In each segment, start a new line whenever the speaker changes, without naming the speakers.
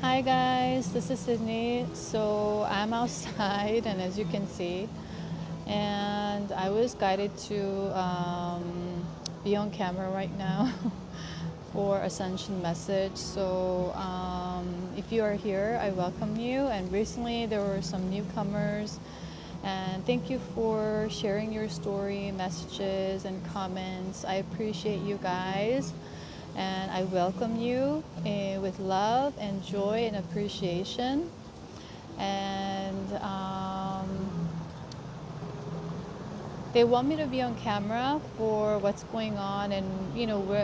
Hi guys, this is Sydney. So I'm outside, and as you can see, and I was guided to be on camera right now for Ascension message. So if you are here, I welcome you. And recently there were some newcomers, and thank you for sharing your story, messages, and comments. I appreciate you guys. And I welcome you with love and joy and appreciation. And they want me to be on camera for what's going on and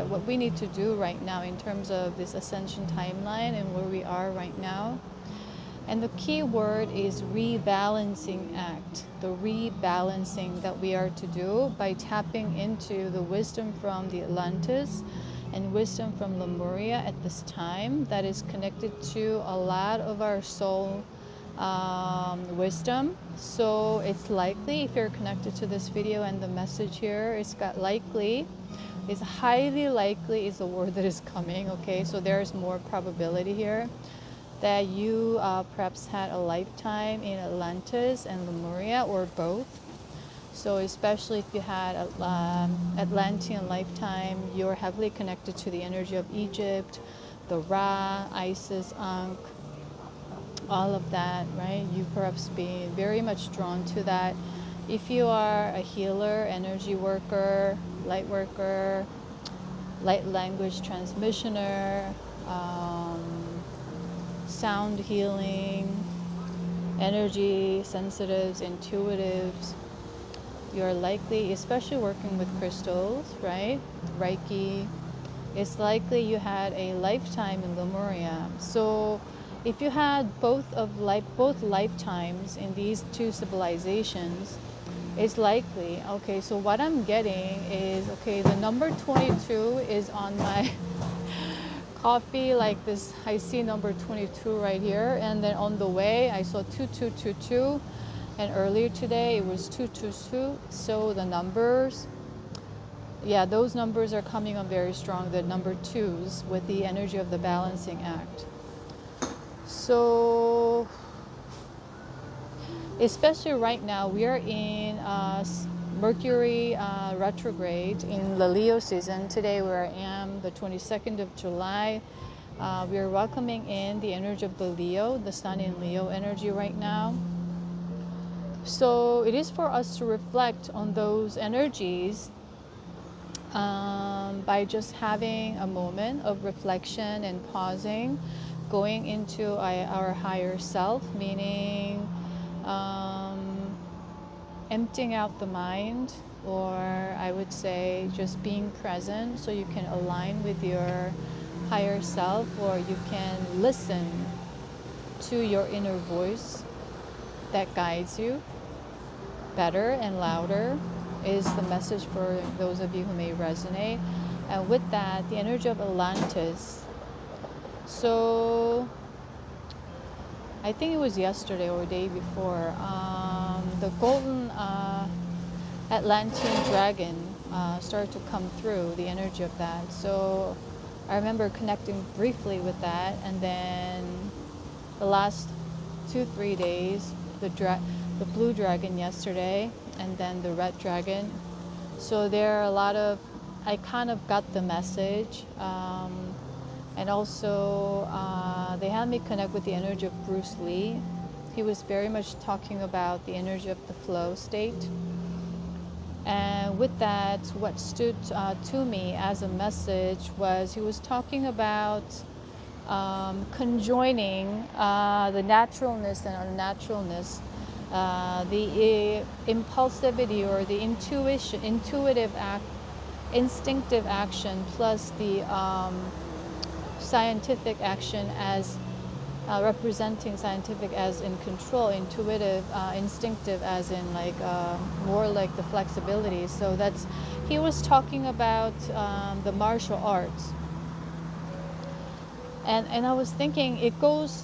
what we need to do right now in terms of this ascension timeline and where we are right now. And the key word is rebalancing act, the rebalancing that we are to do by tapping into the wisdom from the Atlantis and wisdom from Lemuria at this time that is connected to a lot of our soul wisdom. So it's likely, if you're connected to this video and the message here, it's got likely, is highly likely is the word that is coming. Okay, so there's more probability here that you perhaps had a lifetime in Atlantis and Lemuria, or both. So especially if you had Atlantean lifetime, you're heavily connected to the energy of Egypt, the Ra, Isis, Ankh, all of that, right? You perhaps be very much drawn to that. If you are a healer, energy worker, light language transmissioner, sound healing, energy sensitives, intuitives, you're likely, especially working with crystals, right? Reiki, it's likely you had a lifetime in Lemuria. So if you had both lifetimes in these two civilizations, it's likely. Okay, so what I'm getting is, okay, the number 22 is on my coffee like this. I see number 22 right here, and then on the way I saw 2222, and earlier today it was 222. So the numbers, yeah, those numbers are coming on very strong, the number twos, with the energy of the balancing act. So especially right now, we are in Mercury retrograde in the Leo season. Today where I am, the 22nd of July, we are welcoming in the energy of the Leo, the Sun in Leo energy right now. So it is for us to reflect on those energies by just having a moment of reflection and pausing, going into our higher self, meaning emptying out the mind, or I would say just being present so you can align with your higher self, or you can listen to your inner voice that guides you better and louder, is the message for those of you who may resonate. And with that, the energy of Atlantis. So I think it was yesterday or the day before, the golden Atlantean dragon started to come through, the energy of that. So I remember connecting briefly with that, and then the last 2-3 days, the blue dragon yesterday, and then the red dragon. So there are a lot of, I kind of got the message, and also they had me connect with the energy of Bruce Lee. He was very much talking about the energy of the flow state. And with that, what stood to me as a message was he was talking about conjoining the naturalness and unnaturalness, the impulsivity or the instinctive action, plus the scientific action as representing scientific as in control, intuitive, instinctive as in like more like the flexibility. So that's, he was talking about the martial arts, and I was thinking it goes,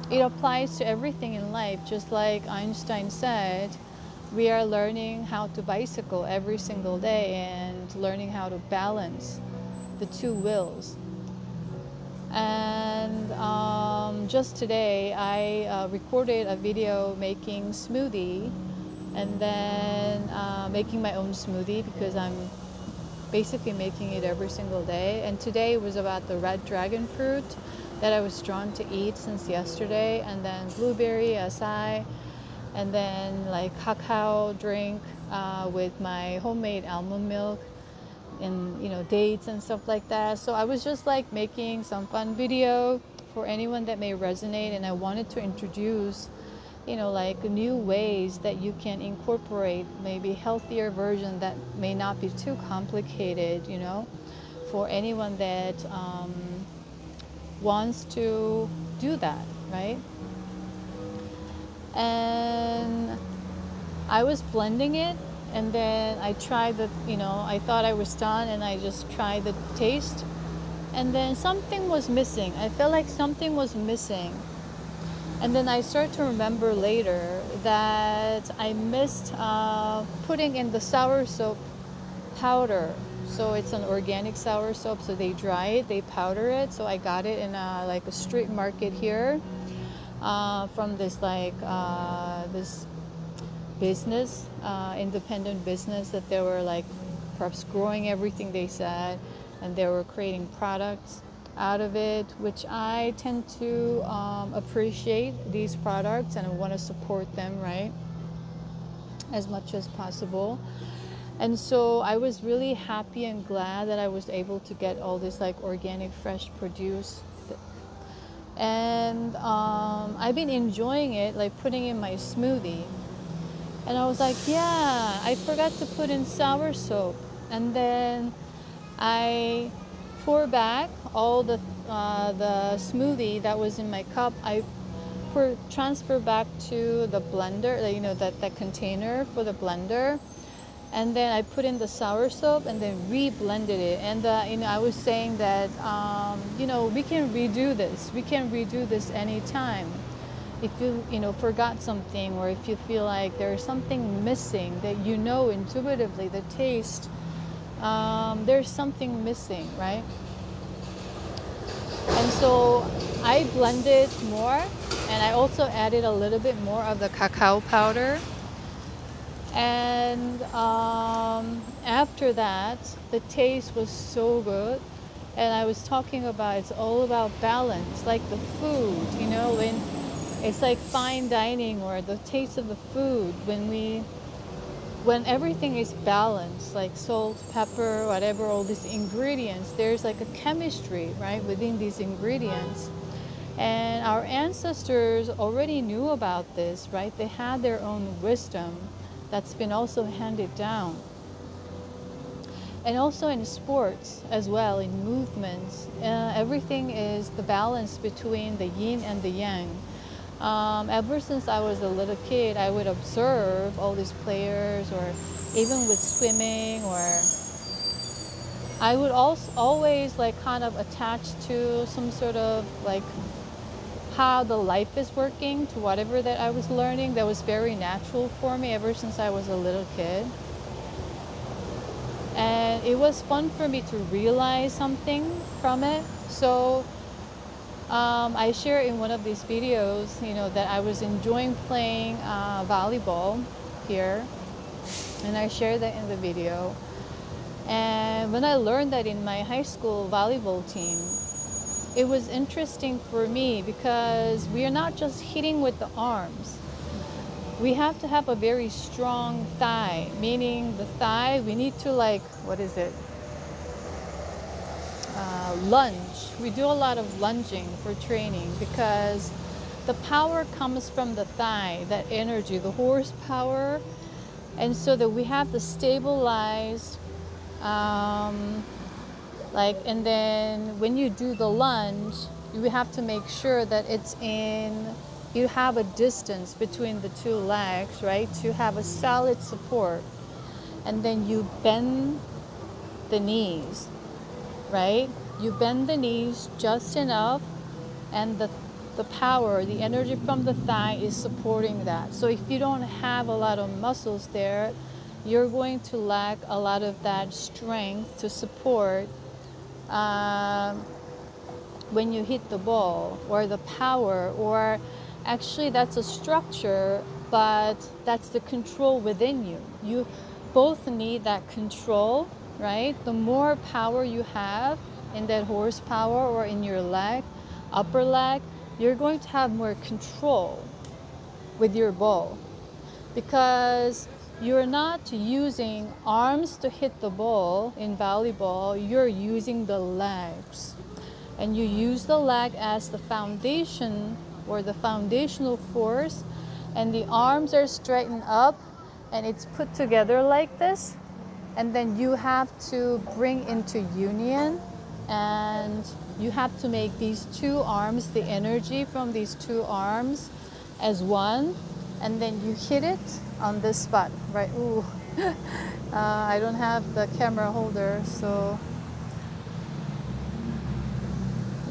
it applies to everything in life. Just like Einstein said, we are learning how to bicycle every single day and learning how to balance the two wills. And just today I recorded a video making smoothie, and then making my own smoothie because I'm basically making it every single day. And today was about the red dragon fruit that I was drawn to eat since yesterday, and then blueberry acai, and then like cacao drink with my homemade almond milk, and dates and stuff like that. So I was just like making some fun video for anyone that may resonate, and I wanted to introduce like new ways that you can incorporate maybe healthier version that may not be too complicated, for anyone that wants to do that, right? And I was blending it, and then I tried I thought I was done, and I just tried the taste, and then something was missing. I felt like something was missing. And then I started to remember later that I missed putting in the sour soap powder. So it's an organic sour soap. So they dry it, they powder it. So I got it in a street market here from this this business, independent business, that they were perhaps growing everything they said, and they were creating products out of it, which I tend to appreciate these products, and I want to support them, right, as much as possible. And so I was really happy and glad that I was able to get all this organic fresh produce, and I've been enjoying it, putting in my smoothie. And I was like, yeah, I forgot to put in sour soap. And then I pour back all the smoothie that was in my cup. I transfer back to the blender, that container for the blender, and then I put in the sour soap and then re-blended it. And I was saying that we can redo this. We can redo this anytime. If you forgot something, or if you feel like there's something missing that intuitively, the taste, there's something missing, right? And so I blended more, and I also added a little bit more of the cacao powder. And after that, the taste was so good. And I was talking about, it's all about balance, like the food, when it's like fine dining, or the taste of the food, when everything is balanced, like salt, pepper, whatever, all these ingredients, there's a chemistry, right, within these ingredients. And our ancestors already knew about this, right? They had their own wisdom that's been also handed down. And also in sports as well, in movements, everything is the balance between the yin and the yang. Ever since I was a little kid, I would observe all these players, or even with swimming, or I would also always kind of attach to some sort of how the life is working to whatever that I was learning. That was very natural for me ever since I was a little kid. And it was fun for me to realize something from it. So I share in one of these videos, that I was enjoying playing volleyball here, and I shared that in the video. And when I learned that in my high school volleyball team, it was interesting for me because we are not just hitting with the arms. We have to have a very strong thigh, meaning the thigh, we need to lunge. We do a lot of lunging for training because the power comes from the thigh, that energy, the horsepower. And so that we have to stabilize, and then when you do the lunge, you have to make sure that you have a distance between the two legs, right? To have a solid support. And then you bend the knees, right? You bend the knees just enough, and the power, the energy from the thigh is supporting that. So if you don't have a lot of muscles there, you're going to lack a lot of that strength to support when you hit the ball, or the power, or actually that's a structure, but that's the control within you. You both need that control, right? The more power you have in that horsepower or in your leg, upper leg, you're going to have more control with your ball, because you're not using arms to hit the ball in volleyball, you're using the legs. And you use the leg as the foundation or the foundational force, and the arms are straightened up and it's put together like this. And then you have to bring into union, and you have to make these two arms, the energy from these two arms as one, and then you hit it on this spot, right? Ooh, I don't have the camera holder, so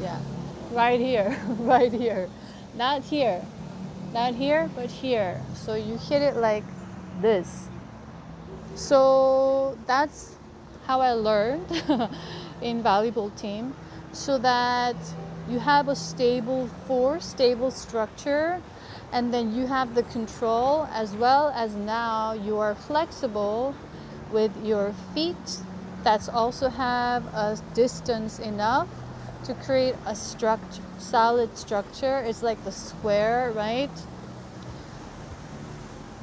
yeah, right here, right here, not here, not here, but here. So you hit it like this. So that's how I learned in volleyball team, so that you have a stable force, stable structure, and then you have the control, as well as now you are flexible with your feet. That's also have a distance enough to create a solid structure. It's like the square, right?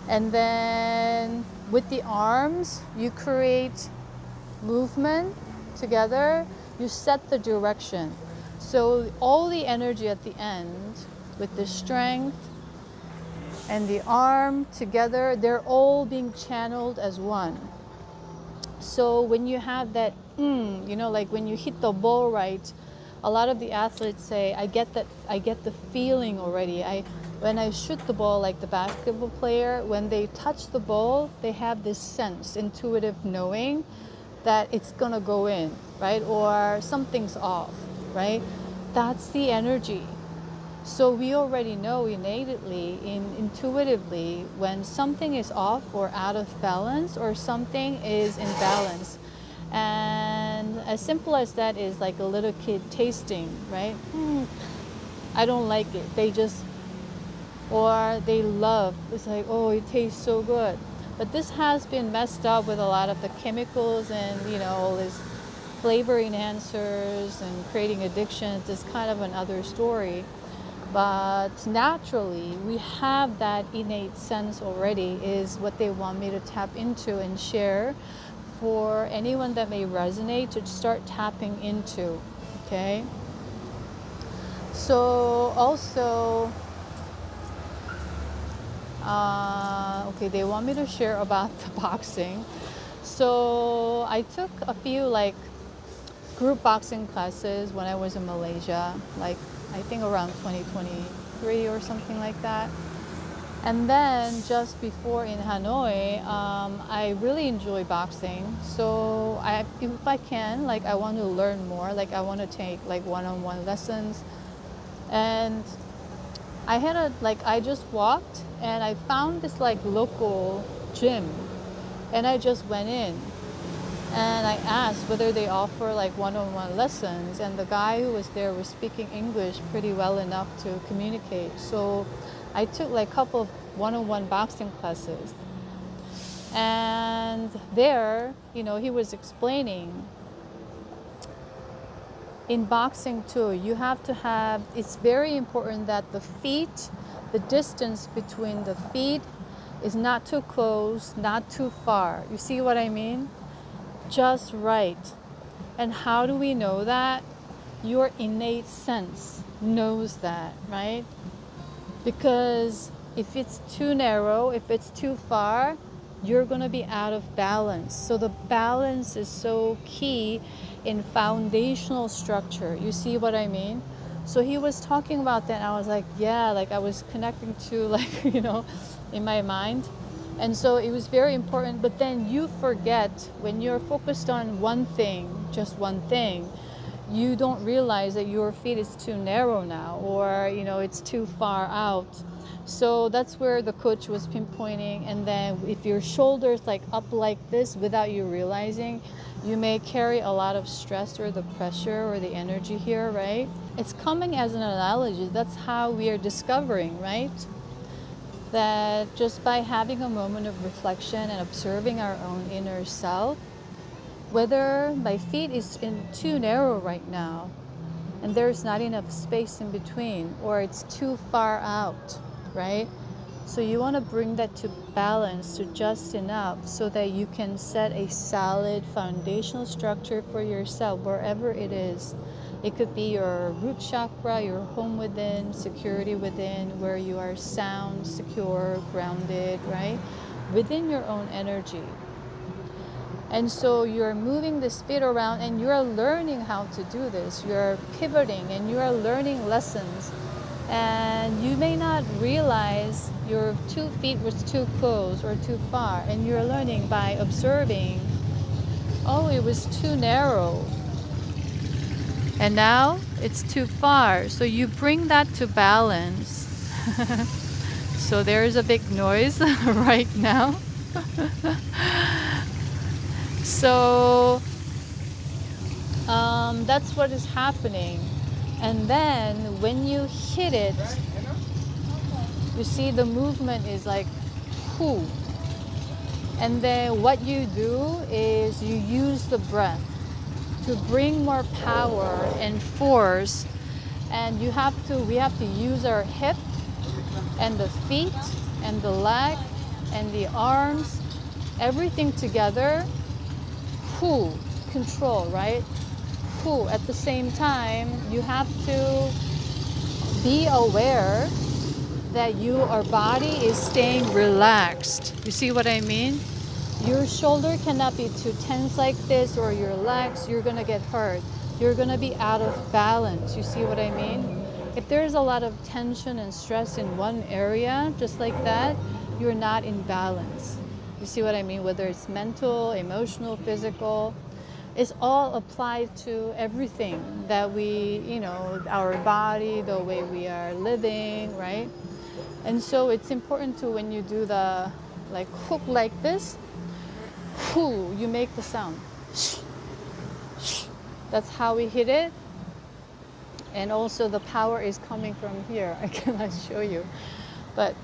And then with the arms, you create movement together. You set the direction. So all the energy at the end with the strength and the arm together, they're all being channeled as one. So when you have that, like when you hit the ball right, a lot of the athletes say, I get the feeling already. When I shoot the ball, like the basketball player, when they touch the ball, they have this sense, intuitive knowing that it's gonna go in, right? Or something's off, right? That's the energy. So we already know innately, intuitively, when something is off or out of balance, or something is in balance. And as simple as that is like a little kid tasting, right? I don't like it. Or they love, it's like, oh, it tastes so good. But this has been messed up with a lot of the chemicals and, all these flavor enhancers and creating addictions. It's kind of another story. But naturally, we have that innate sense already, is what they want me to tap into and share for anyone that may resonate to start tapping into, okay? So also, they want me to share about the boxing. So I took a few group boxing classes when I was in Malaysia, I think around 2023 or something like that. And then just before in Hanoi, I really enjoy boxing. So if I can, I want to learn more. I want to take one-on-one lessons. And I had I just walked and I found this local gym, and I just went in and I asked whether they offer one-on-one lessons, and the guy who was there was speaking English pretty well enough to communicate. So I took a couple of one-on-one boxing classes, and there, he was explaining in boxing too, you have to have, it's very important that the distance between the feet is not too close, not too far. You see what I mean? Just right. And how do we know that? Your innate sense knows that, right? Because if it's too narrow, if it's too far, you're going to be out of balance. So the balance is so key in foundational structure. You see what I mean? So he was talking about that, and I was like, yeah, I was connecting to in my mind. And so it was very important. But then you forget, when you're focused on one thing, just one thing, you don't realize that your feet is too narrow now, or it's too far out. So that's where the coach was pinpointing. And then if your shoulders like up like this without you realizing, you may carry a lot of stress or the pressure or the energy here, right? It's coming as an analogy. That's how we are discovering, right? That just by having a moment of reflection and observing our own inner self, whether my feet is too narrow right now and there's not enough space in between, or it's too far out, right? So you want to bring that to balance, to just enough, so that you can set a solid foundational structure for yourself wherever it is. It could be your root chakra, your home within, security within, where you are sound, secure, grounded, right? Within your own energy. And so you're moving this feet around and you're learning how to do this. You're pivoting and you are learning lessons. And you may not realize your 2 feet was too close or too far. And you're learning by observing, oh, it was too narrow. And now it's too far. So you bring that to balance. So there's a big noise right now. So that's what is happening. And then when you hit it, you see the movement is like whoo. And then what you do is you use the breath to bring more power and force. And we have to use our hip and the feet and the leg and the arms, everything together. Control, right? At the same time, you have to be aware that our body is staying relaxed. You see what I mean? Your shoulder cannot be too tense like this, or your legs, you're gonna get hurt. You're gonna be out of balance. You see what I mean? If there's a lot of tension and stress in one area, just like that, you're not in balance. You see what I mean? Whether it's mental, emotional, physical, it's all applied to everything that our body, the way we are living, right? And so it's important to, when you do the hook like this, you make the sound. That's how we hit it. And also the power is coming from here. I cannot show you. But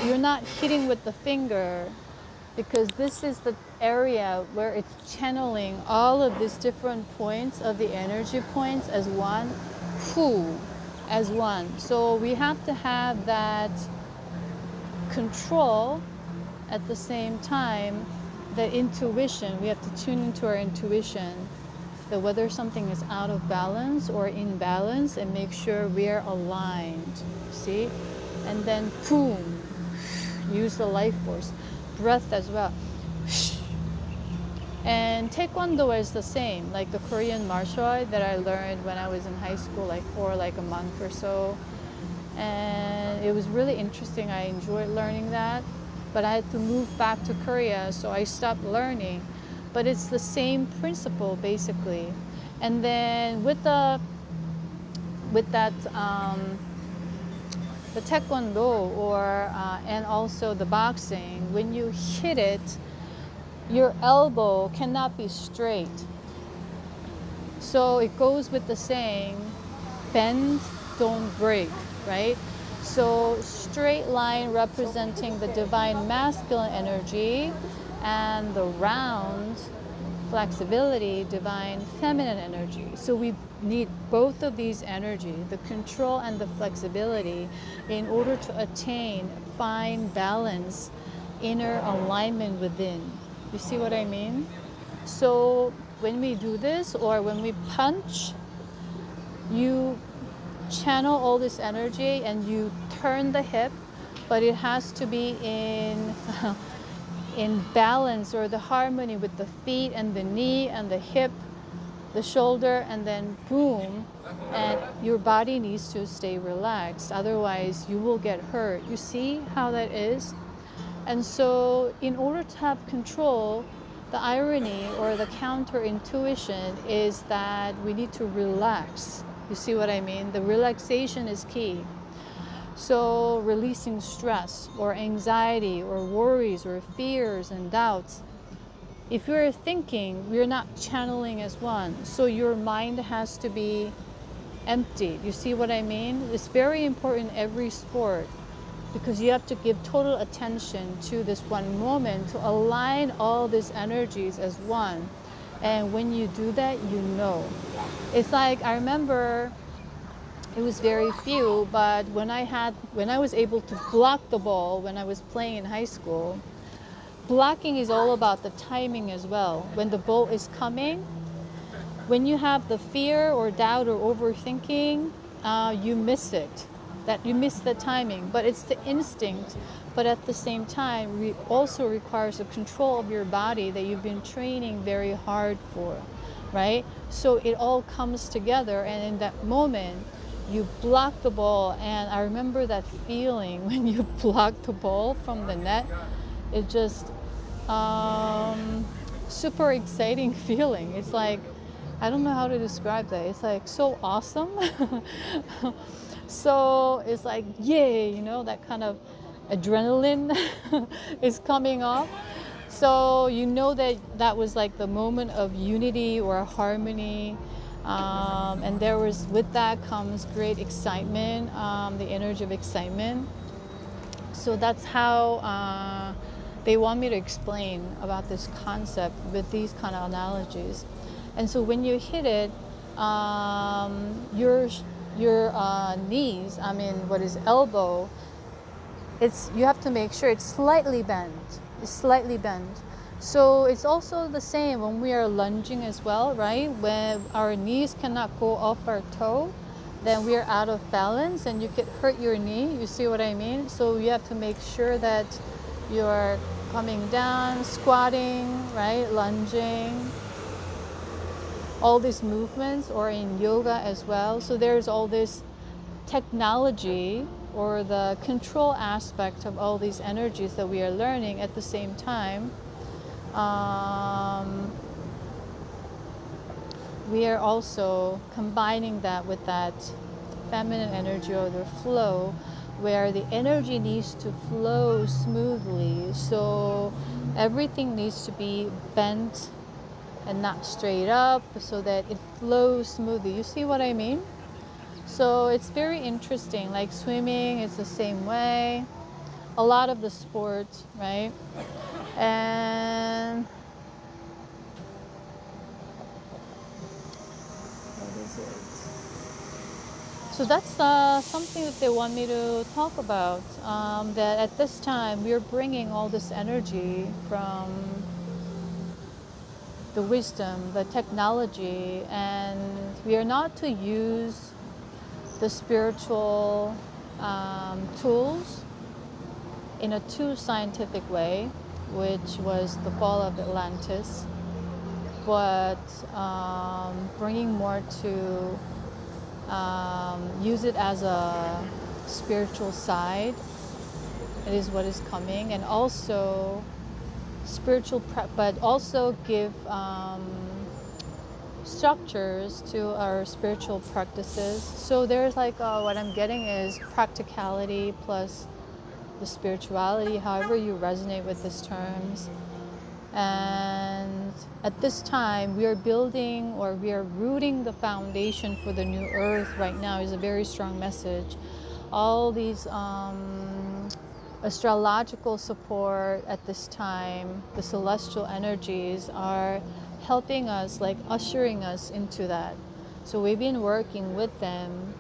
you're not hitting with the finger, because this is the area where it's channeling all of these different points of the energy points as one, as one. So we have to have that control at the same time, the intuition. We have to tune into our intuition, that whether something is out of balance or in balance, and make sure we are aligned. See? And then boom. Use the life force, breath as well. And Taekwondo is the same, like the Korean martial art that I learned when I was in high school, for a month or so. And it was really interesting. I enjoyed learning that, but I had to move back to Korea, so I stopped learning. But it's the same principle basically. And then with that. The Taekwondo and also the boxing, when you hit it, your elbow cannot be straight. So it goes with the saying, bend, don't break, right? So straight line representing the divine masculine energy, and the round flexibility, divine feminine energy. So we need both of these energy, the control and the flexibility, in order to attain fine balance, inner alignment within. You see what I mean? So when we do this, or when we punch, you channel all this energy and you turn the hip, but it has to be in balance, or the harmony with the feet and the knee and the hip, the shoulder, and then boom, and your body needs to stay relaxed, otherwise you will get hurt. You see how that is? And so in order to have control, the irony or the counterintuition is that we need to relax. You see what I mean? The relaxation is key. So releasing stress or anxiety or worries or fears and doubts. If you're thinking, we're not channeling as one. So your mind has to be empty. You see what I mean? It's very important in every sport, because you have to give total attention to this one moment to align all these energies as one. And when you do that, you know. It's like, I remember it was very few, but when I was able to block the ball when I was playing in high school, blocking is all about the timing as well. When the ball is coming, when you have the fear or doubt or overthinking, you miss it. That you miss the timing, but it's the instinct. But at the same time, it also requires the control of your body that you've been training very hard for, right? So it all comes together, and in that moment, you block the ball. And I remember that feeling when you block the ball from the net. It just super exciting feeling. It's like, I don't know how to describe that. It's like so awesome. So it's like, yay, you know, that kind of adrenaline is coming off. So you know that that was like the moment of unity or harmony. And there was, with that comes great excitement, the energy of excitement. So that's how they want me to explain about this concept with these kind of analogies. And so when you hit it, your knees, elbow, you have to make sure it's slightly bent. It's slightly bent. So it's also the same when we are lunging as well, right? When our knees cannot go off our toe, then we are out of balance and you could hurt your knee. You see what I mean? So you have to make sure that you're coming down, squatting, right? Lunging. All these movements, or in yoga as well. So there's all this technology or the control aspect of all these energies that we are learning at the same time. We are also combining that with that feminine energy or the flow, where the energy needs to flow smoothly. So everything needs to be bent and not straight up, so that it flows smoothly. You see what I mean? So it's very interesting. Like swimming, it's the same way. A lot of the sports, right? And what is it? So that's something that they want me to talk about. That at this time we're bringing all this energy from the wisdom, the technology, and we are not to use the spiritual tools in a too scientific way, which was the fall of Atlantis, but bringing more to use it as a spiritual side. It is what is coming, and also spiritual, but also give structures to our spiritual practices. So there's like what I'm getting is practicality plus the spirituality, however you resonate with these terms. And at this time, we are building, or we are rooting the foundation for the new earth right now, is a very strong message. All these astrological support at this time, the celestial energies are helping us, like ushering us into that. So we've been working with them.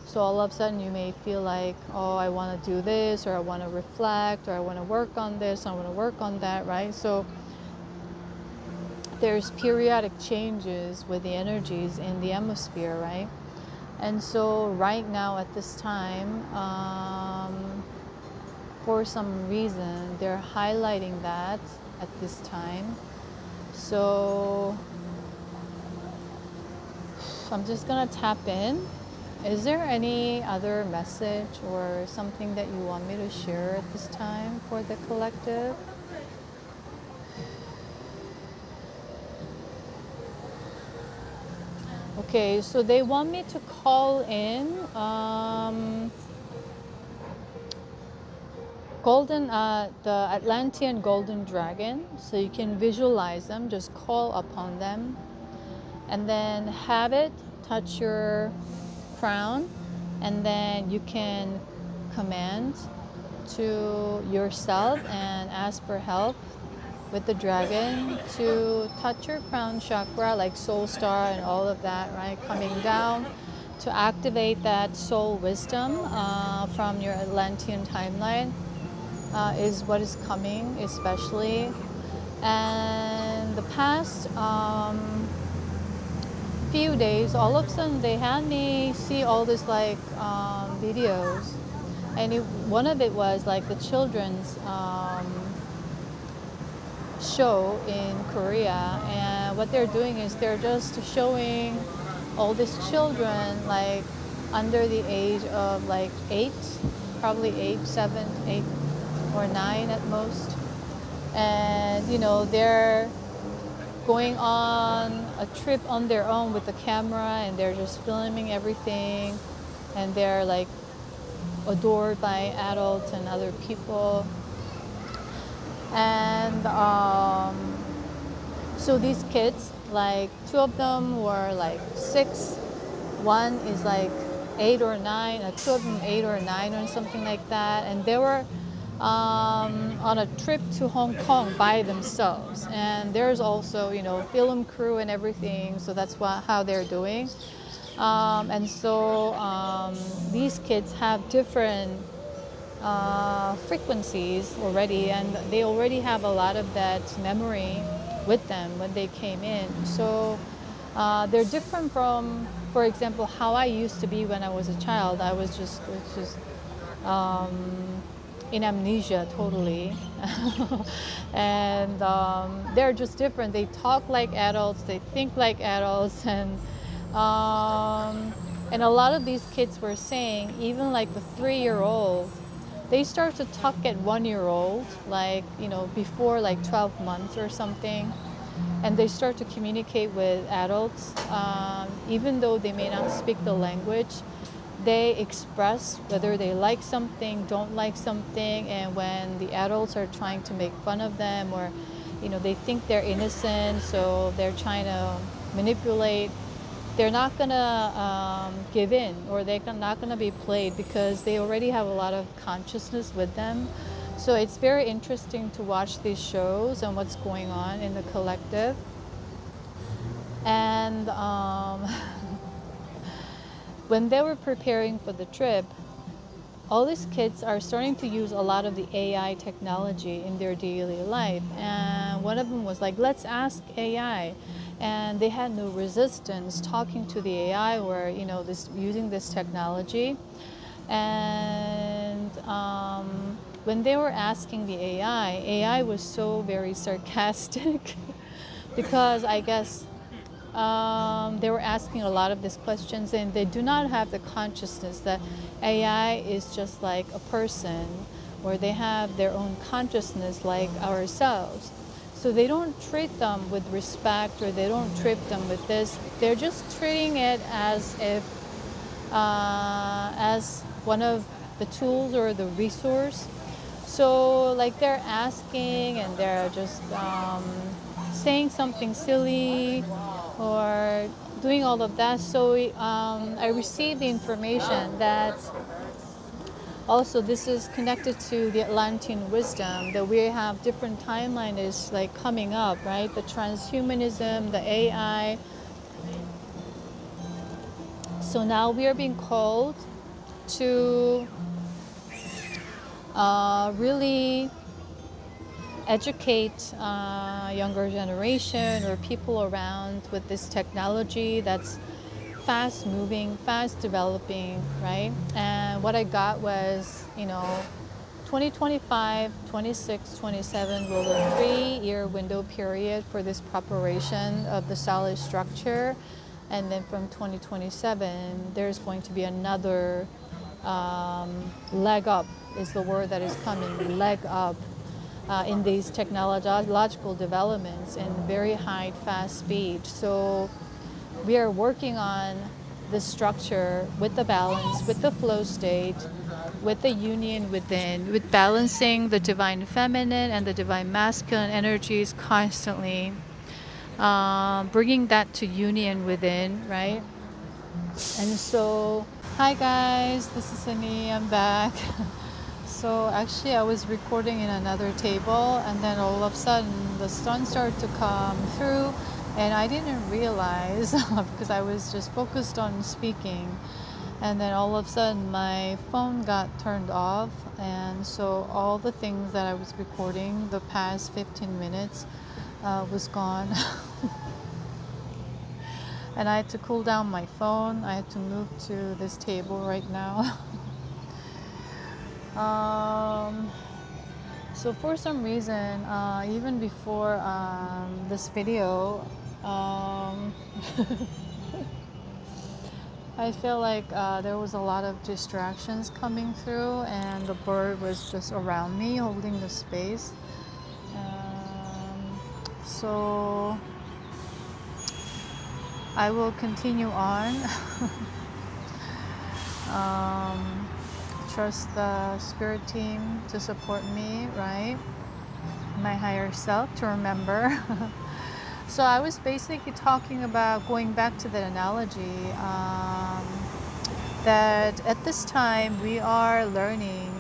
So all of a sudden you may feel like, oh, I want to do this, or I want to reflect, or I want to work on this, I want to work on that, right? So there's periodic changes with the energies in the atmosphere, right? And so right now at this time, for some reason, they're highlighting that at this time. So I'm just gonna tap in. Is there any other message or something that you want me to share at this time for the collective? Okay, so they want me to call in the Atlantean golden dragon, so you can visualize them, just call upon them, and then have it touch your crown, and then you can command to yourself and ask for help with the dragon to touch your crown chakra, like soul star and all of that, right? Coming down to activate that soul wisdom from your Atlantean timeline is what is coming, especially. And the past few days, all of a sudden they had me see all this like videos, and one of it was like the children's show in Korea, and what they're doing is they're just showing all these children like under the age of like 8, probably 8, 7, 8 or 9 at most, and you know, they're going on a trip on their own with the camera, and they're just filming everything, and they're like adored by adults and other people. And so these kids, like 2 of them were like 6, 1 is like 8 or 9, 2 of them 8 or 9 or something like that, and they were on a trip to Hong Kong by themselves. And there's also, you know, film crew and everything, so that's how they're doing. And so these kids have different frequencies already, and they already have a lot of that memory with them when they came in. So they're different from, for example, how I used to be when I was a child. I was just in amnesia totally. And they're just different. They talk like adults, they think like adults, and a lot of these kids were saying, even like the 3-year-old, they start to talk at 1-year-old, like, you know, before like 12 months or something, and they start to communicate with adults, even though they may not speak the language. They express whether they like something, don't like something, and when the adults are trying to make fun of them, or, you know, they think they're innocent, so they're trying to manipulate, they're not gonna give in, or they're not gonna be played, because they already have a lot of consciousness with them. So it's very interesting to watch these shows and what's going on in the collective. And when they were preparing for the trip, all these kids are starting to use a lot of the AI technology in their daily life. And one of them was like, let's ask AI. And they had no resistance talking to the AI, or, you know, using this technology. And when they were asking the AI was so very sarcastic because I guess they were asking a lot of these questions, and they do not have the consciousness that AI is just like a person, or they have their own consciousness like ourselves. So they don't treat them with respect, or they don't treat them with this. They're just treating it as if as one of the tools or the resource. So like they're asking, and they're just saying something silly or doing all of that. So I received the information that also this is connected to the Atlantean wisdom, that we have different timeline is like coming up, right? The transhumanism, the AI. So now we are being called to really educate younger generation or people around with this technology that's fast moving, fast developing, right? And what I got was, you know, 2025, 26, 27 will a 3-year window period for this preparation of the solid structure. And then from 2027, there's going to be another leg up is the word that is coming, leg up in these technological developments in very high, fast speed. So we are working on the structure with the balance, with the flow state, with the union within, with balancing the divine feminine and the divine masculine energies constantly, bringing that to union within, right? And so, hi guys, this is Annie, I'm back. So actually I was recording in another table, and then all of a sudden the sun started to come through, and I didn't realize because I was just focused on speaking, and then all of a sudden my phone got turned off, and so all the things that I was recording the past 15 minutes was gone. And I had to cool down my phone. I had to move to this table right now. So for some reason, even before this video, I feel like there was a lot of distractions coming through, and the bird was just around me holding the space. So I will continue on. Trust the spirit team to support me, right? My higher self to remember. So I was basically talking about, going back to that analogy, that at this time we are learning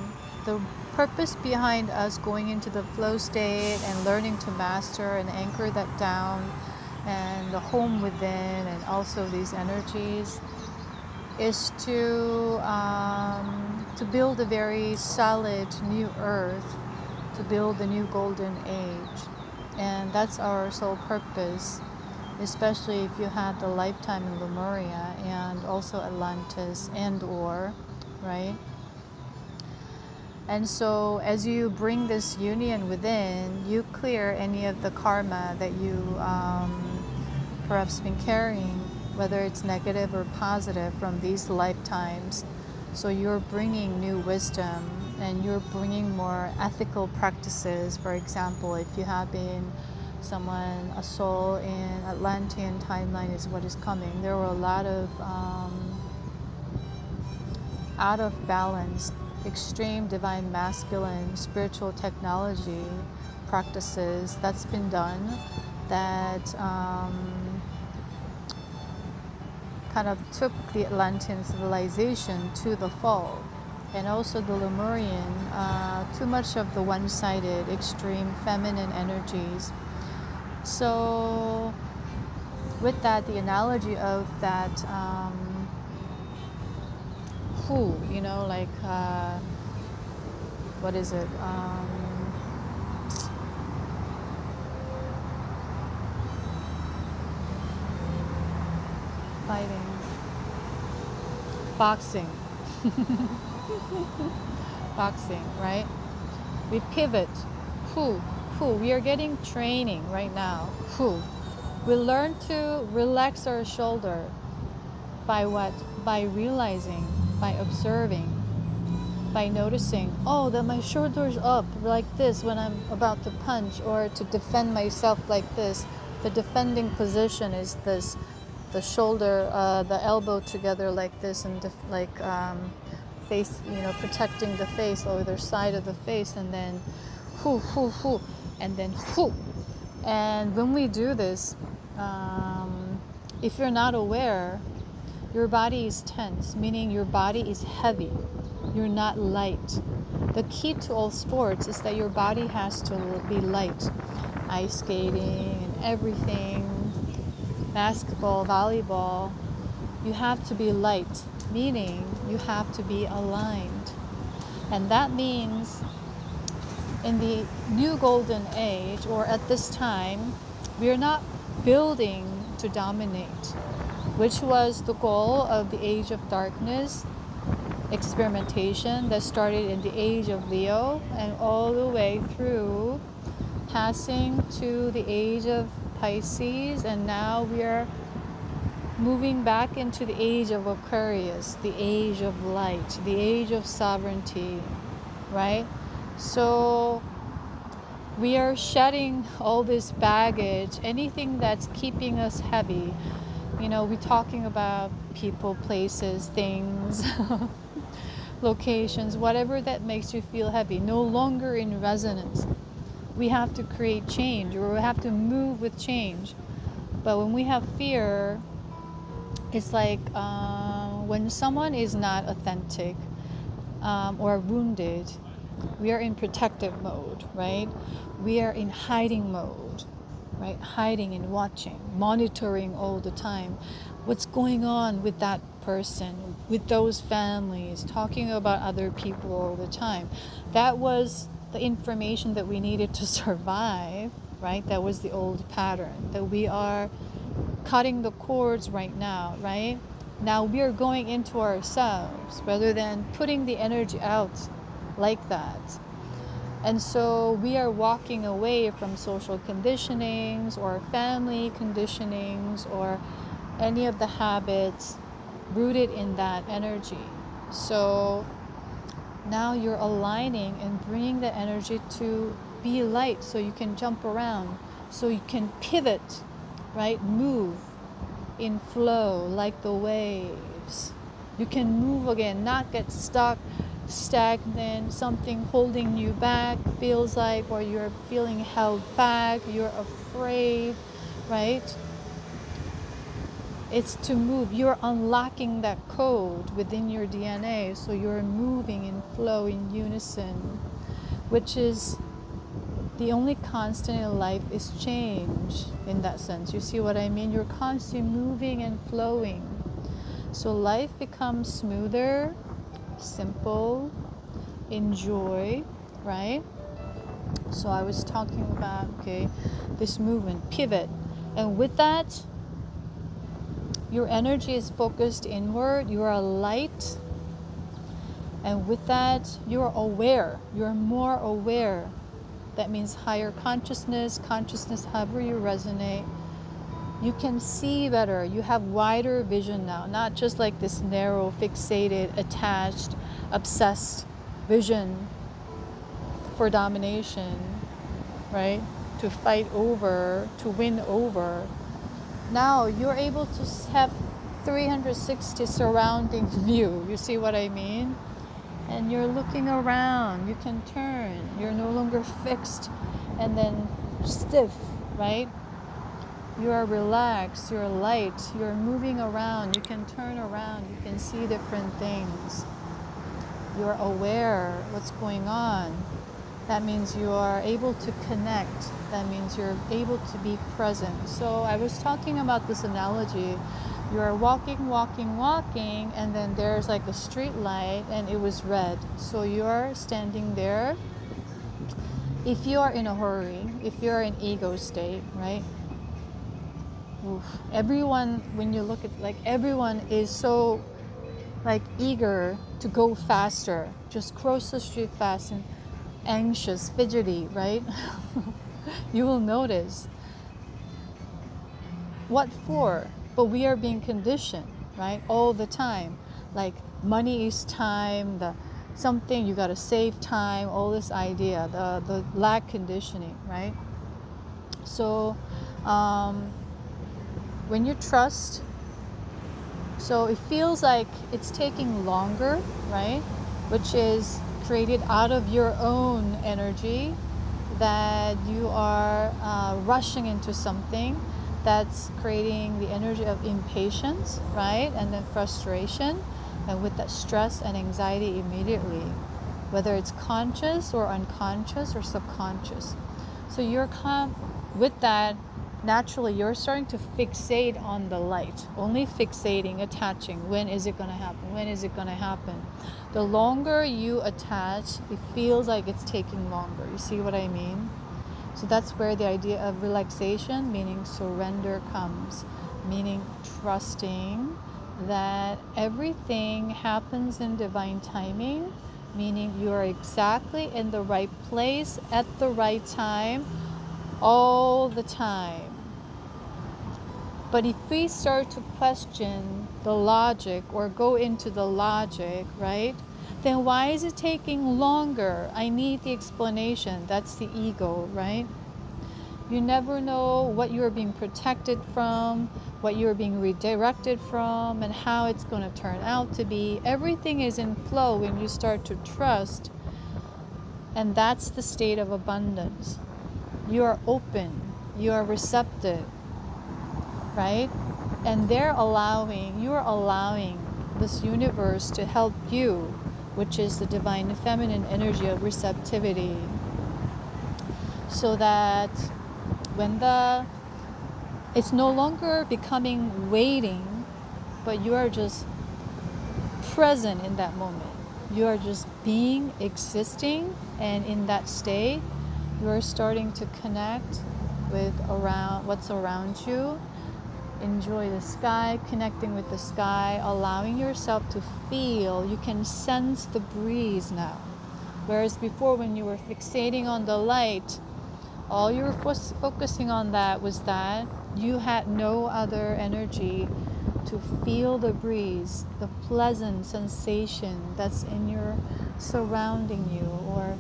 the purpose behind us going into the flow state and learning to master and anchor that down, and the home within, and also these energies, is to build a very solid new earth, to build a new golden age. And that's our sole purpose, especially if you had the lifetime in Lemuria and also Atlantis and or, right? And so as you bring this union within, you clear any of the karma that you perhaps been carrying, whether it's negative or positive from these lifetimes. So you're bringing new wisdom, and you're bringing more ethical practices. For example, if you have been someone, a soul in Atlantean timeline is what is coming. There were a lot of out of balance, extreme divine masculine spiritual technology practices that's been done, that kind of took the Atlantean civilization to the fall, and also the Lemurian, too much of the one-sided extreme feminine energies. So with that, the analogy of that you know, like what is it, fighting, boxing. Boxing, right? We pivot. We are getting training right now. We learn to relax our shoulder by what? By realizing, by observing, by noticing, oh, that my shoulder's up like this when I'm about to punch, or to defend myself like this. The defending position is this, the shoulder, the elbow together like this, and face, you know, protecting the face, or either side of the face, and then and then And when we do this, if you're not aware, your body is tense, meaning your body is heavy. You're not light. The key to all sports is that your body has to be light. Ice skating and everything, basketball, volleyball, you have to be light, meaning you have to be aligned. And that means in the new golden age, or at this time, we are not building to dominate, which was the goal of the age of darkness, experimentation that started in the age of Leo and all the way through, passing to the age of Pisces, and now we are moving back into the age of Aquarius, the age of light, the age of sovereignty, right? So we are shedding all this baggage, anything that's keeping us heavy, You know, we're talking about people, places, things, locations, whatever that makes you feel heavy, no longer in resonance. We have to create change, or we have to move with change. But when we have fear, it's like when someone is not authentic or wounded, we are in protective mode, right? We are in hiding mode, right? Hiding and watching, monitoring all the time. What's going on with that person, with those families, talking about other people all the time. That was the information that we needed to survive, right? That was the old pattern that we are cutting the cords right now, right? Now we are going into ourselves rather than putting the energy out like that. And so we are walking away from social conditionings or family conditionings or any of the habits rooted in that energy. So now you're aligning and bringing the energy to be light, so you can jump around, so you can pivot, right? Move in flow like the waves. You can move again, not get stuck, stagnant, something holding you back, feels like, or you're feeling held back, you're afraid, right? It's to move. You're unlocking that code within your DNA, so you're moving in flow, in unison, which is the only constant in life is change in that sense. You see what I mean? You're constantly moving and flowing. So life becomes smoother, simple, enjoy, right? So I was talking about, okay, this movement, pivot. And with that, your energy is focused inward. You are light. And with that, you're aware. You're more aware. That means higher consciousness, however you resonate. You can see better. You have wider vision now, not just like this narrow, fixated, attached, obsessed vision for domination, right? To fight over, to win over. Now you're able to have 360 surrounding view. You see what I mean? And you're looking around. You can turn. You're no longer fixed and then stiff, right? You are relaxed. You're light. You're moving around. You can turn around. You can see different things. You're aware what's going on. That means you are able to connect. That means you're able to be present. So I was talking about this analogy. You are walking, and then there's like a street light and it was red. So you're standing there. If you are in a hurry, if you're in ego state, right? Oof. Everyone, when you look at, like, everyone is so like eager to go faster, just cross the street fast and anxious, fidgety, right? You will notice. What for? But we are being conditioned, right? All the time. Like money is time, something you gotta save time, all this idea, the lack conditioning, right? So when you trust, so it feels like it's taking longer, right? Which is created out of your own energy, that you are rushing into something that's creating the energy of impatience, right? And then frustration, and with that stress and anxiety immediately, whether it's conscious or unconscious or subconscious. So you're with that, naturally you're starting to fixate on the light, only fixating, attaching. When is it going to happen? When is it going to happen? The longer you attach, it feels like it's taking longer. You see what I mean? So that's where the idea of relaxation, meaning surrender, comes, meaning trusting that everything happens in divine timing, meaning you are exactly in the right place at the right time all the time. But if we start to question the logic or go into the logic, right, then why is it taking longer? I need the explanation. That's the ego, right? You never know what you're being protected from. what you're being redirected from, and how it's going to turn out to be. Everything is in flow when you start to trust, and that's the state of abundance. You are open, you are receptive, right? And you're allowing this universe to help you, which is the divine feminine energy of receptivity, so that when it's no longer becoming waiting, but you are just present in that moment. You are just being, existing, and in that state, you are starting to connect with what's around you. Enjoy the sky, connecting with the sky, allowing yourself to feel. You can sense the breeze now. Whereas before, when you were fixating on the light, all you were focusing on was that you had no other energy to feel the breeze, the pleasant sensation that's in your surrounding you, or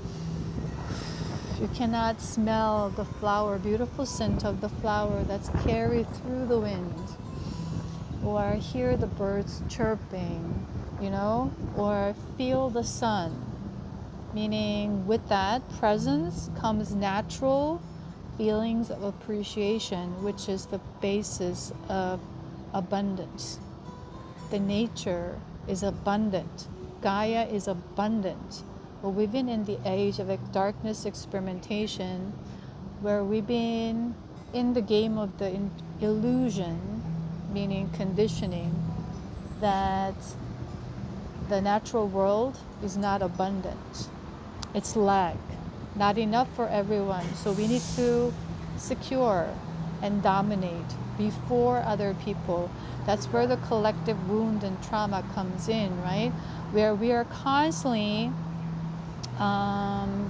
you cannot smell the flower, beautiful scent of the flower that's carried through the wind, or hear the birds chirping, or feel the sun. Meaning with that presence comes natural feelings of appreciation, which is the basis of abundance. The nature is abundant. Gaia is abundant. But we've been in the age of darkness experimentation, where we've been in the game of the illusion, meaning conditioning, that the natural world is not abundant. It's lack, not enough for everyone. So we need to secure and dominate before other people. That's where the collective wound and trauma comes in, right? Where we are constantly, when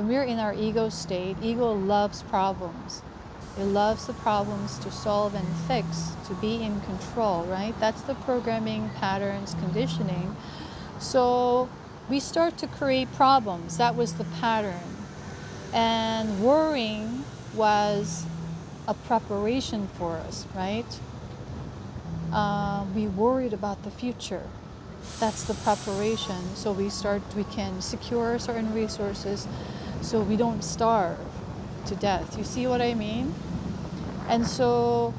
we're in our ego state, ego loves problems. It loves the problems to solve and fix, to be in control, right? That's the programming, patterns, conditioning. So we start to create problems. That was the pattern. And worrying was a preparation for us, right? We worried about the future. That's the preparation. So we can secure certain resources so we don't starve to death. You see what I mean? And so,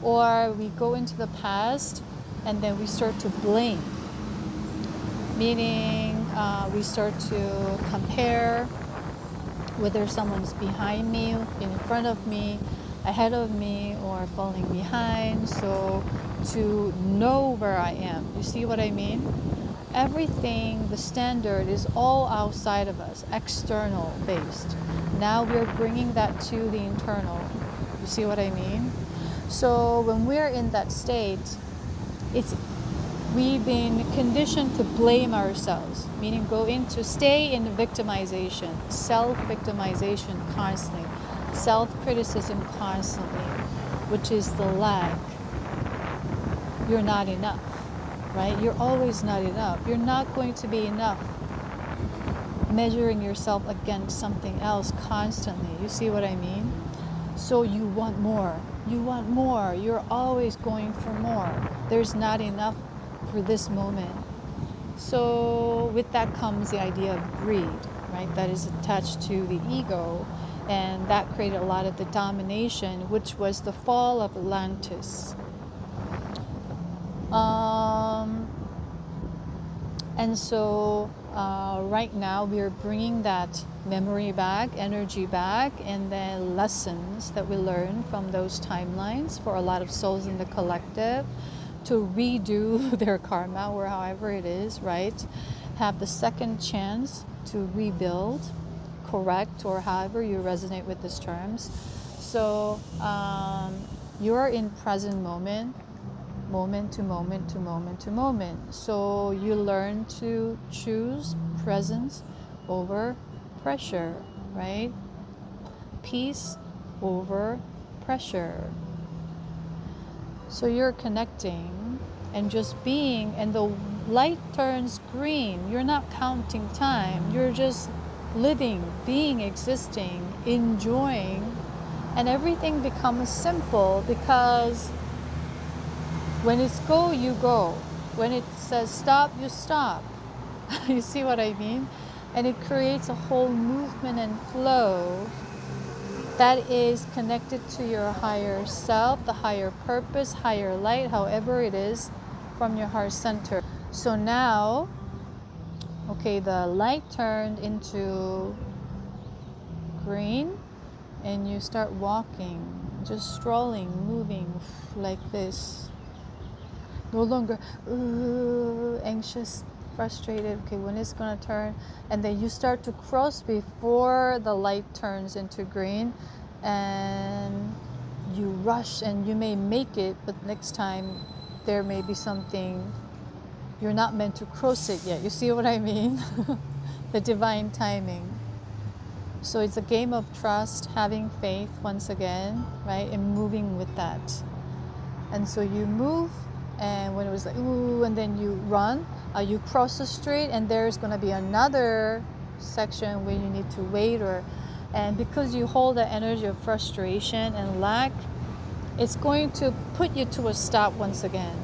or we go into the past and then we start to blame. Meaning we start to compare whether someone's behind me, in front of me, ahead of me, or falling behind. So to know where I am. You see what I mean? Everything, the standard is all outside of us, external based. Now we're bringing that to the internal. You see what I mean? So when we're in that state, we've been conditioned to blame ourselves, meaning stay in victimization, self-victimization constantly, self-criticism constantly, which is the lack. You're not enough, right? You're always not enough. You're not going to be enough. Measuring yourself against something else constantly. You see what I mean? So you want more. You want more. You're always going for more. There's not enough for this moment. So with that comes the idea of greed, right? That is attached to the ego, and that created a lot of the domination, which was the fall of Atlantis. And so right now we are bringing that memory back, energy back, and then lessons that we learn from those timelines for a lot of souls in the collective to redo their karma, or however it is, right? Have the second chance to rebuild, correct, or however you resonate with these terms. So you're in present moment, moment to moment to moment to moment. So you learn to choose presence over pressure, right? Peace over pressure. So you're connecting and just being, and the light turns green. You're not counting time. You're just living, being, existing, enjoying And everything becomes simple because when it's go, you go. When it says stop, you stop. You see what I mean? And it creates a whole movement and flow that is connected to your higher self, the higher purpose, higher light, however it is, from your heart center. So now, okay, the light turned into green, and you start walking, just strolling, moving like this. No longer anxious, frustrated. Okay, when it's gonna turn, and then you start to cross before the light turns into green, and you rush, and you may make it, but next time there may be something you're not meant to cross it yet. You see what I mean? The divine timing. So it's a game of trust, having faith once again, right, and moving with that. And so you move, and when it was like ooh, and then you run, you cross the street, and there's going to be another section where you need to wait, and because you hold the energy of frustration and lack, it's going to put you to a stop once again,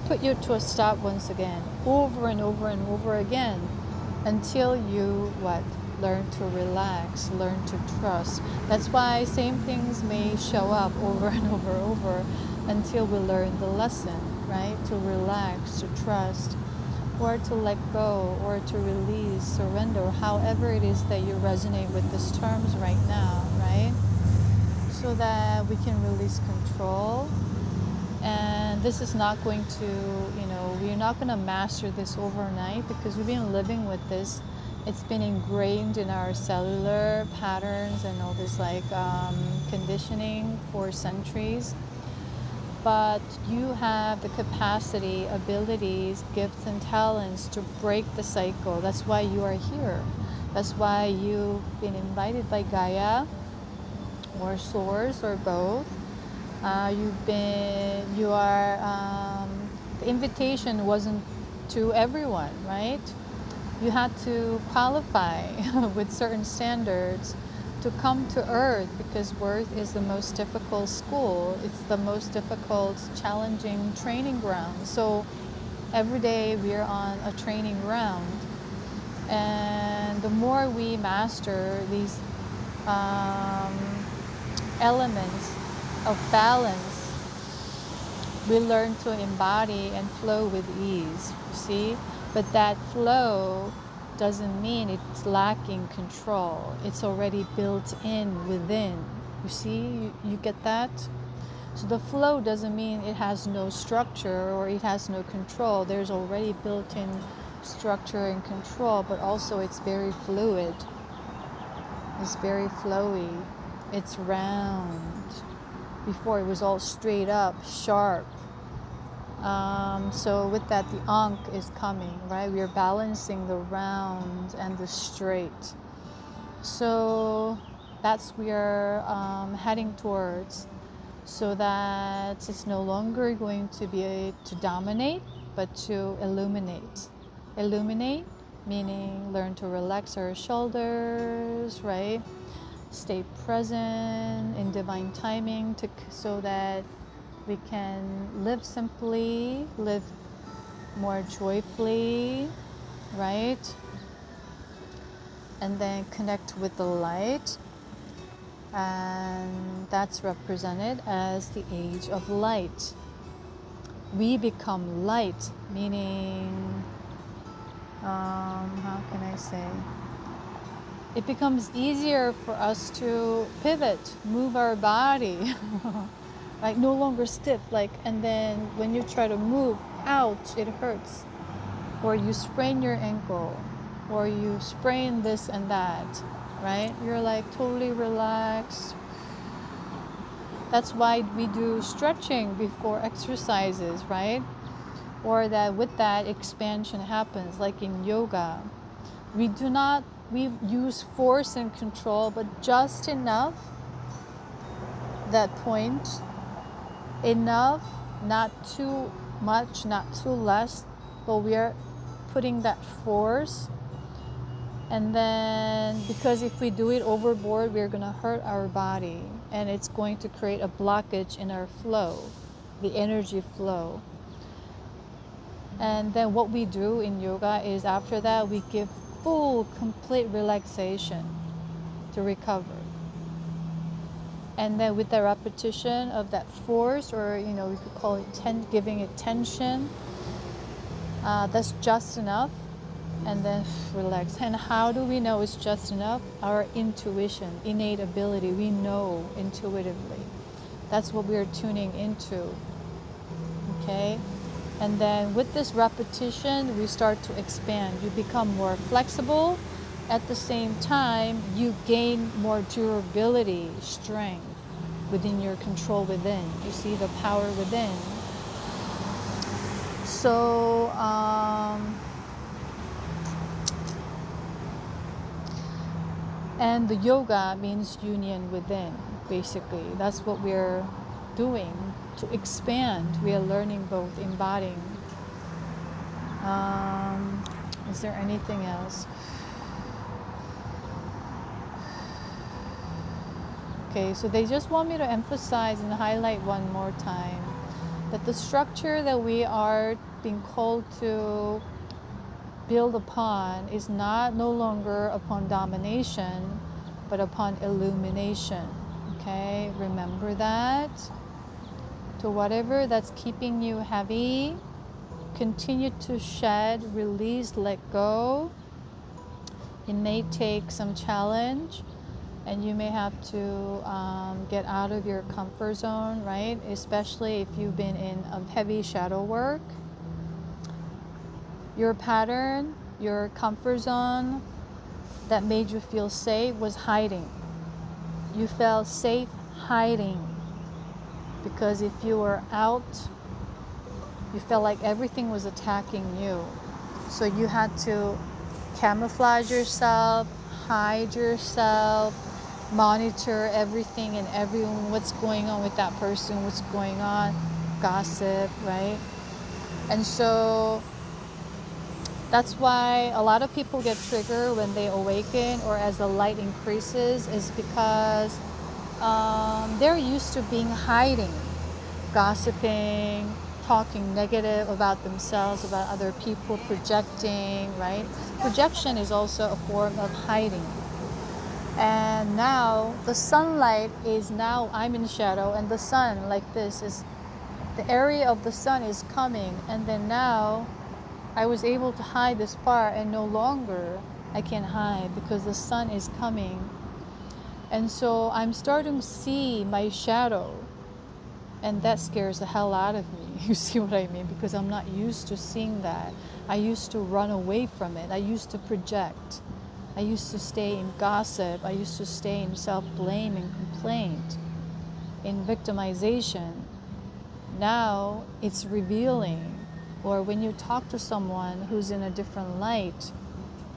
over and over and over again, until you learn to relax, learn to trust. That's why same things may show up over and over until we learn the lesson, right? To relax, to trust, or to let go, or to release, surrender, however it is that you resonate with these terms right now, right? So that we can release control. And this is not going to, we're not going to master this overnight, because we've been living with this. It's been ingrained in our cellular patterns and all this conditioning for centuries. But you have the capacity, abilities, gifts, and talents to break the cycle. That's why you are here. That's why you've been invited by Gaia or Source or both. The invitation wasn't to everyone, right? You had to qualify with certain standards to come to Earth, because Earth is the most difficult school. It's the most difficult, challenging training ground. So every day we are on a training ground. And the more we master these elements of balance, we learn to embody and flow with ease, you see? But that flow doesn't mean it's lacking control. It's already built in within. You see, you get that? So the flow doesn't mean it has no structure or it has no control. There's already built-in structure and control, but also it's very fluid. It's very flowy. It's round. Before it was all straight up, sharp. So with that, the Ankh is coming, right? We are balancing the round and the straight. So that's we are heading towards, so that it's no longer going to be to dominate, but to illuminate. Illuminate, meaning learn to relax our shoulders, right? Stay present in divine timing, so that we can live simply, live more joyfully, right? And then connect with the light. And that's represented as the age of light. We become light, meaning, how can I say? It becomes easier for us to pivot, move our body. Like no longer stiff, and then when you try to move, ouch, it hurts. Or you sprain your ankle, or you sprain this and that, right? You're totally relaxed. That's why we do stretching before exercises, right? Or that with that expansion happens, like in yoga. We use force and control, but just enough, that point, enough, not too much, not too less, but we are putting that force. And then, because if we do it overboard, we're gonna hurt our body. and it's going to create a blockage in our flow, the energy flow. And then what we do in yoga is after that we give full, complete relaxation to recover. And then with the repetition of that force, or you know, we could call it giving it tension, that's just enough. And then relax. And how do we know it's just enough? Our intuition, innate ability, we know intuitively. That's what we're tuning into. Okay? And then with this repetition, we start to expand. You become more flexible. At the same time, you gain more durability, strength within your control within. You see the power within. So, and the yoga means union within, basically. That's what we're doing to expand. We are learning both, embodying. Is there anything else? Okay, so they just want me to emphasize and highlight one more time that the structure that we are being called to build upon is no longer upon domination, but upon illumination. Okay, remember that. To whatever that's keeping you heavy, continue to shed, release, let go. It may take some challenge, and you may have to get out of your comfort zone, right? Especially if you've been in a heavy shadow work. Your pattern, your comfort zone that made you feel safe was hiding. You felt safe hiding, because if you were out, you felt like everything was attacking you. So you had to camouflage yourself, hide yourself, monitor everything and everyone, what's going on with that person, what's going on, gossip, right? And so that's why a lot of people get triggered when they awaken or as the light increases, is because they're used to being hiding, gossiping, talking negative about themselves, about other people, projecting, right? Projection is also a form of hiding. And now the sunlight is now, I'm in shadow, and the sun like this is, the area of the sun is coming, and then now I was able to hide this part, and no longer I can hide because the sun is coming. And so I'm starting to see my shadow, and that scares the hell out of me. You see what I mean? Because I'm not used to seeing that. I used to run away from it. I used to project. I used to stay in gossip. I used to stay in self-blame and complaint, in victimization. Now it's revealing. Or when you talk to someone who's in a different light,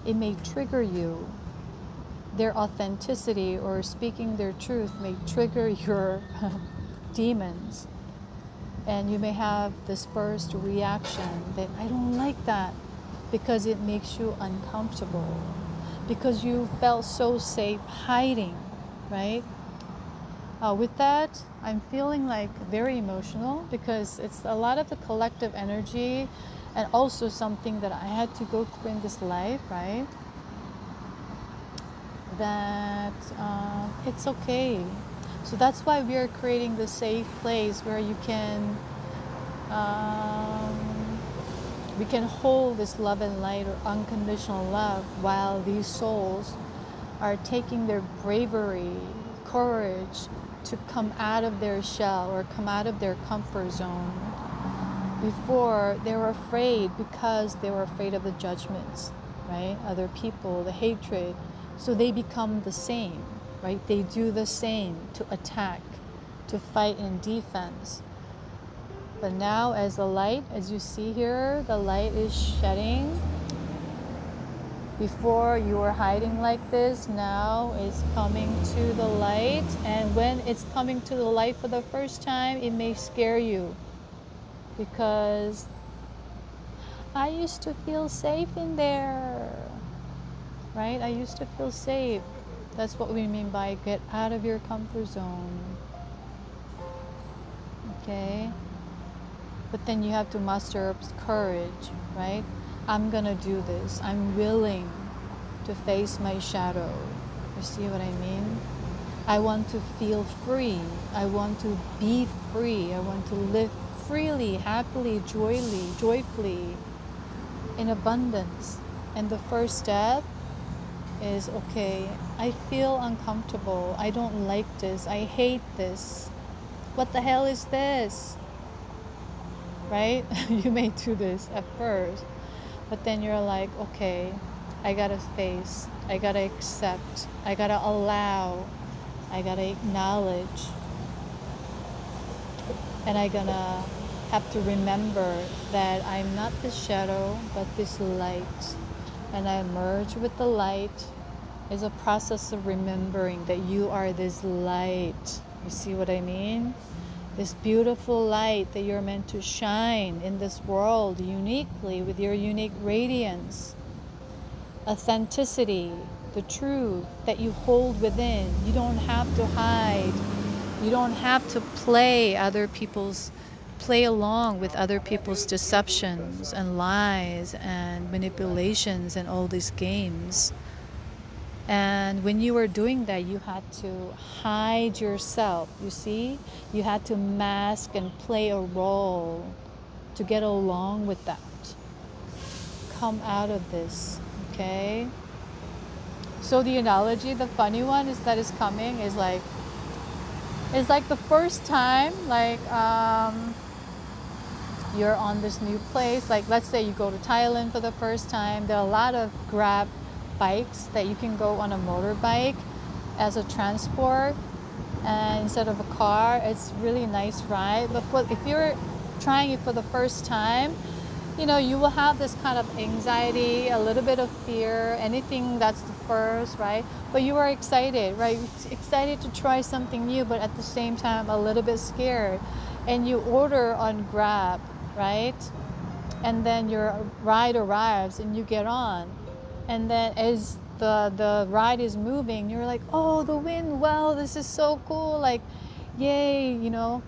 it may trigger you. Their authenticity or speaking their truth may trigger your demons. And you may have this first reaction that I don't like that, because it makes you uncomfortable, because you felt so safe hiding, right? With that, I'm feeling like very emotional, because it's a lot of the collective energy, and also something that I had to go through in this life, right? That it's okay. So that's why we are creating this safe place where you can, we can hold this love and light or unconditional love, while these souls are taking their bravery, courage to come out of their shell or come out of their comfort zone. Before, they were afraid because they were afraid of the judgments, right? Other people, the hatred. So they become the same, right? They do the same to attack, to fight in defense. But now as the light, as you see here, the light is shedding. Before you were hiding like this, now it's coming to the light. And when it's coming to the light for the first time, it may scare you, because I used to feel safe in there, right? I used to feel safe. That's what we mean by get out of your comfort zone. Okay? But then you have to muster up courage, right? I'm gonna do this. I'm willing to face my shadow. You see what I mean? I want to feel free. I want to be free. I want to live freely, happily, joyfully, in abundance. And the first step is, okay, I feel uncomfortable. I don't like this. I hate this. What the hell is this? Right? You may do this at first, but then you're like, okay, I gotta face, I gotta accept, I gotta allow, I gotta acknowledge, and I'm gonna have to remember that I'm not this shadow, but this light. And I merge with the light. Is a process of remembering that you are this light. You see what I mean? This beautiful light that you're meant to shine in this world uniquely with your unique radiance. Authenticity, the truth that you hold within. You don't have to hide. You don't have to play along with other people's deceptions and lies and manipulations and all these games. And when you were doing that, you had to hide yourself, you see? You had to mask and play a role to get along with that. Come out of this, okay? So the analogy, the funny one is that is coming is like, it's like the first time, like you're on this new place. Like let's say you go to Thailand for the first time. There are a lot of Grab bikes that you can go on a motorbike as a transport and instead of a car. It's really nice ride. But if you're trying it for the first time, you know, you will have this kind of anxiety, a little bit of fear, anything that's the first, right? But you are excited, right? Excited to try something new, but at the same time a little bit scared. And you order on Grab, right? And then your ride arrives and you get on. And then as the ride is moving, you're like, oh, the wind, wow, this is so cool. Like, yay, you know,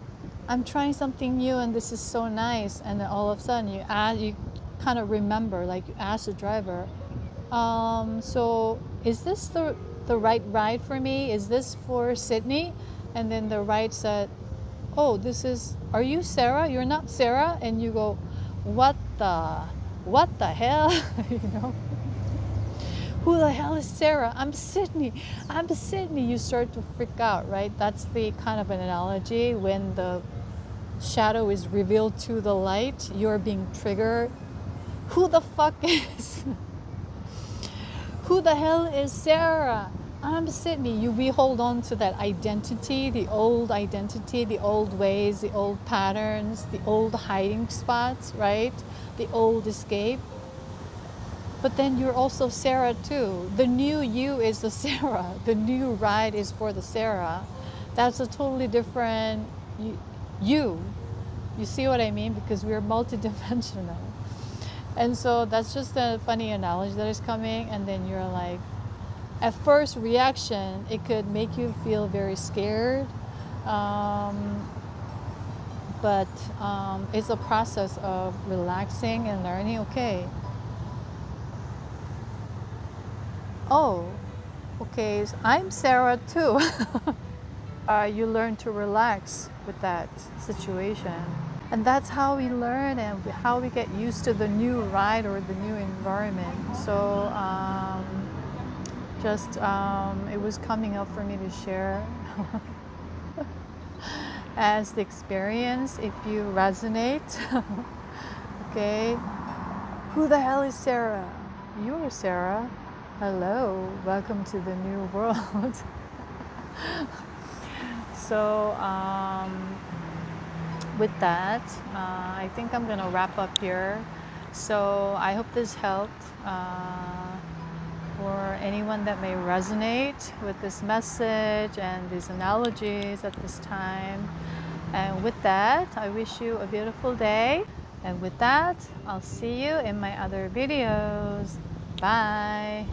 I'm trying something new and this is so nice. And then all of a sudden you kind of remember, like you ask the driver, so is this the right ride for me? Is this for Sydney? And then the ride said, oh, are you Sarah? You're not Sarah? And you go, what the hell? You know? Who the hell is Sarah? I'm Sydney. You start to freak out, right? That's the kind of an analogy when the shadow is revealed to the light, you're being triggered. Who the fuck is? Who the hell is Sarah? I'm Sydney. We hold on to that identity, the old ways, the old patterns, the old hiding spots, right? The old escape. But then you're also Sarah too. The new you is the Sarah. The new ride is for the Sarah. That's a totally different you. You see what I mean? Because we're multidimensional. And so that's just a funny analogy that is coming. And then you're like, at first reaction, it could make you feel very scared. But it's a process of relaxing and learning, okay, oh, okay, so I'm Sarah too. You learn to relax with that situation. And that's how we learn and how we get used to the new ride or the new environment. So it was coming up for me to share as the experience. If you resonate, okay, who the hell is Sarah? You're Sarah. Hello, welcome to the new world. So with that, I think I'm gonna wrap up here. So I hope this helped for anyone that may resonate with this message and these analogies at this time. And with that, I wish you a beautiful day. And with that, I'll see you in my other videos. Bye.